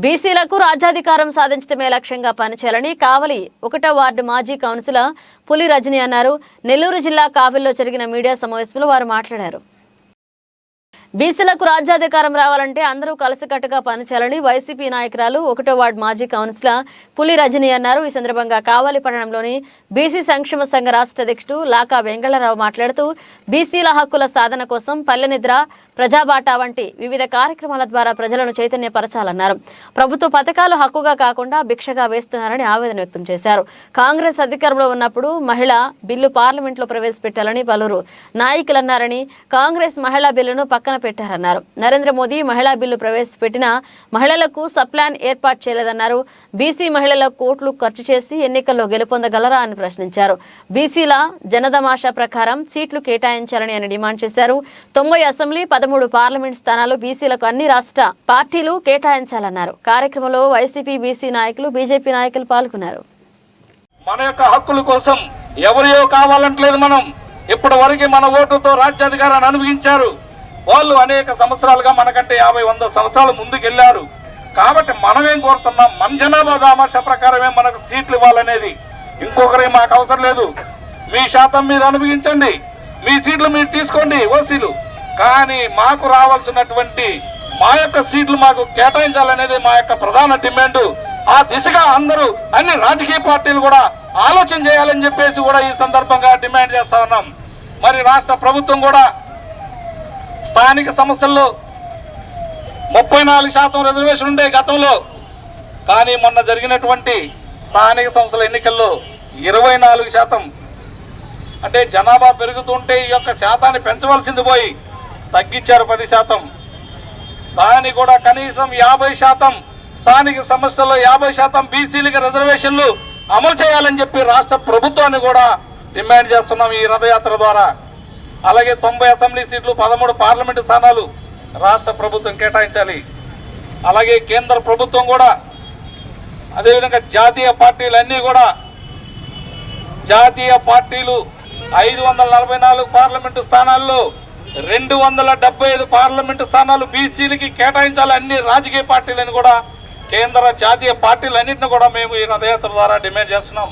బీసీలకు రాజ్యాధికారం సాధించడమే లక్ష్యంగా పనిచేయాలని కావలి 1వ వార్డు మాజీ కౌన్సిలర్ పులి రజని అన్నారు. నెల్లూరు జిల్లా కావలిలో జరిగిన మీడియా సమావేశంలో వారు మాట్లాడారు. బీసీలకు రాజ్యాధికారం రావాలంటే అందరూ కలిసికట్టుగా పనిచేయాలని వైసీపీ నాయకురాలు 1వ వార్డు మాజీ కౌన్సిలర్ పులి రజని అన్నారు. ఈ సందర్భంగా కావలి పట్టణంలోని బీసీ సంక్షేమ సంఘ రాష్ట్ర అధ్యక్షుడు లాకా వెంగళరావు మాట్లాడుతూ బీసీల హక్కుల సాధన కోసం పల్లె నిద్ర, ప్రజాబాట వంటి వివిధ కార్యక్రమాల ద్వారా ప్రజలను చైతన్యపరచాలన్నారు. ప్రభుత్వ పథకాలు హక్కుగా కాకుండా భిక్షగా వేస్తున్నారని ఆవేదన వ్యక్తం చేశారు. కాంగ్రెస్ అధికారంలో ఉన్నప్పుడు మహిళా బిల్లు పార్లమెంట్లో ప్రవేశపెట్టాలని పలువురు నాయకులన్నారని, కాంగ్రెస్ మహిళా బిల్లును పక్కన పెట్టారన్నారు. నరేంద్ర మోదీ మహిళా బిల్లు ప్రవేశపెట్టిన మహిళలకు సప్లాన్ ఏర్పాటు చేయలేదన్నారు. బీసీ మహిళలకు కోట్లు ఖర్చు చేసి ఎన్నికల్లో గెలుపొందగలరా అని ప్రశ్నించారు. బీసీల జనదమాషా ప్రకారం సీట్లు కేటాయించాలని ఆయన డిమాండ్ చేశారు. 90 అసెంబ్లీ, 13 పార్లమెంట్ స్థానాలు బీసీలకు అన్ని రాష్ట్ర పార్టీలు కేటాయించాలన్నారు. కార్యక్రమంలో వైసీపీ, బీసీ నాయకులు, బీజేపీ నాయకులు పాల్గొన్నారు. మన యొక్క హక్కుల కోసం ఎవరియో కావాలంటలేదు. మనం ఇప్పటి వరకు మన ఓటుతో రాజ్యాధికారాన్ని అనుభవించారు. వాళ్ళు అనేక సంవత్సరాలుగా మనకంటే 50-100 సంవత్సరాలు ముందుకెళ్లారు. కాబట్టి మనమేం కోరుతున్నాం, మన జనాభా దామాషా ప్రకారమే మనకు సీట్లు ఇవ్వాలనేది. ఇంకొకరే మాకు అవసరం లేదు. మీ శాతం మీరు అనుభవించండి, మీ సీట్లు మీరు తీసుకోండి ఓసీలు, కానీ మాకు రావాల్సినటువంటి మా యొక్క సీట్లు మాకు కేటాయించాలనేది మా యొక్క ప్రధాన డిమాండ్. ఆ దిశగా అందరూ అన్ని రాజకీయ పార్టీలు కూడా ఆలోచన చేయాలని చెప్పేసి కూడా ఈ సందర్భంగా డిమాండ్ చేస్తా ఉన్నాం. మరి రాష్ట్ర ప్రభుత్వం కూడా స్థానిక సంస్థల్లో 34% రిజర్వేషన్ ఉండే గతంలో, కానీ మొన్న జరిగినటువంటి స్థానిక సంస్థల ఎన్నికల్లో 24%. అంటే జనాభా పెరుగుతుంటే ఈ యొక్క శాతాన్ని పెంచవలసింది పోయి తగ్గించారు 10%. దాన్ని కూడా కనీసం 50% స్థానిక సంస్థల్లో 50% బీసీలకు రిజర్వేషన్లు అమలు చేయాలని చెప్పి రాష్ట్ర ప్రభుత్వాన్ని కూడా డిమాండ్ చేస్తున్నాం ఈ రథయాత్ర ద్వారా. అలాగే 90 అసెంబ్లీ సీట్లు, 13 పార్లమెంటు స్థానాలు రాష్ట్ర ప్రభుత్వం కేటాయించాలి. అలాగే కేంద్ర ప్రభుత్వం కూడా అదేవిధంగా జాతీయ పార్టీలన్నీ కూడా, జాతీయ పార్టీలు 544 పార్లమెంటు స్థానాల్లో 275 పార్లమెంటు స్థానాలు బీసీలకి కేటాయించాలి అన్ని రాజకీయ పార్టీలను కూడా, కేంద్ర జాతీయ పార్టీలన్నింటినీ కూడా మేము ఈ రథయాత్ర ద్వారా డిమాండ్ చేస్తున్నాం.